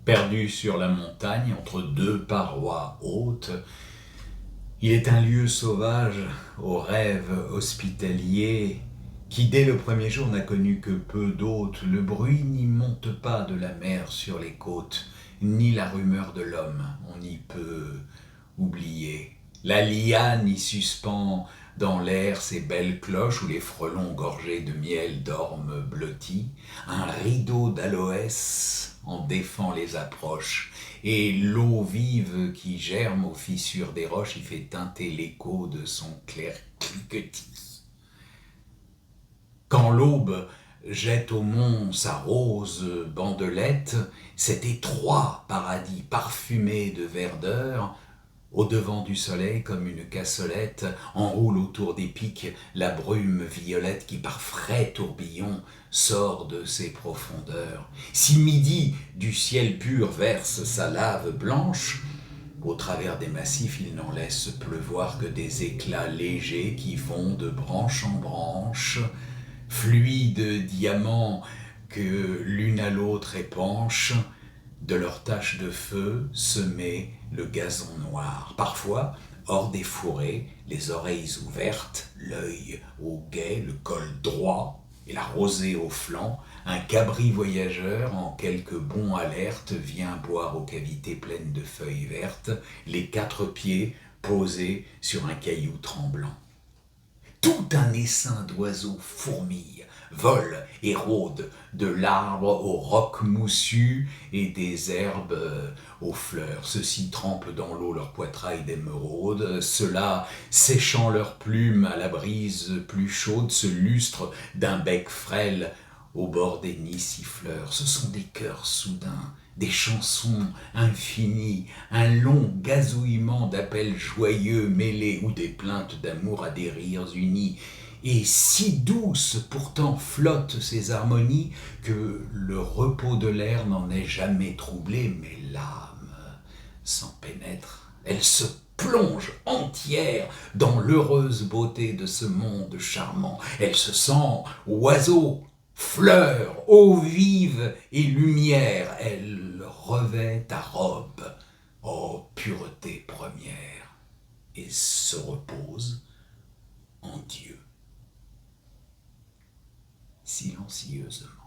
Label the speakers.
Speaker 1: Perdu sur la montagne entre deux parois hautes, il est un lieu sauvage aux rêves hospitaliers qui dès le premier jour n'a connu que peu d'hôtes. Le bruit n'y monte pas de la mer sur les côtes, ni la rumeur de l'homme, on y peut oublier. La liane y suspend dans l'air ses belles cloches où les frelons gorgés de miel dorment blottis. Un rideau d'aloès en défend les approches, et l'eau vive qui germe aux fissures des roches y fait teinter l'écho de son clair cliquetis. Quand l'aube jette au mont sa rose bandelette, cet étroit paradis parfumé de verdeur, au devant du soleil, comme une cassolette, enroule autour des pics la brume violette qui par frais tourbillons sort de ses profondeurs. Si midi du ciel pur verse sa lave blanche, au travers des massifs il n'en laisse pleuvoir que des éclats légers qui vont de branche en branche, fluides diamants que l'une à l'autre épanchent. De leurs taches de feu semait le gazon noir. Parfois, hors des fourrés, les oreilles ouvertes, l'œil au guet, le col droit et la rosée au flanc, un cabri voyageur en quelques bonds alertes vient boire aux cavités pleines de feuilles vertes, les quatre pieds posés sur un caillou tremblant. Tout un essaim d'oiseaux fourmille, vole et rôde, de l'arbre au roc moussu et des herbes aux fleurs. Ceux-ci trempent dans l'eau leurs poitrails d'émeraude, ceux-là, séchant leurs plumes à la brise plus chaude, se lustrent d'un bec frêle au bord des nids siffleurs. Ce sont des chœurs soudains, des chansons infinies, un long gazouillement d'appels joyeux mêlés ou des plaintes d'amour à des rires unis. Et si douces pourtant flottent ces harmonies que le repos de l'air n'en est jamais troublé, mais l'âme s'en pénètre. Elle se plonge entière dans l'heureuse beauté de ce monde charmant. Elle se sent oiseau, fleur, eau vive et lumière. Elle revêt ta robe, ô pureté première, et se repose en Dieu, silencieusement.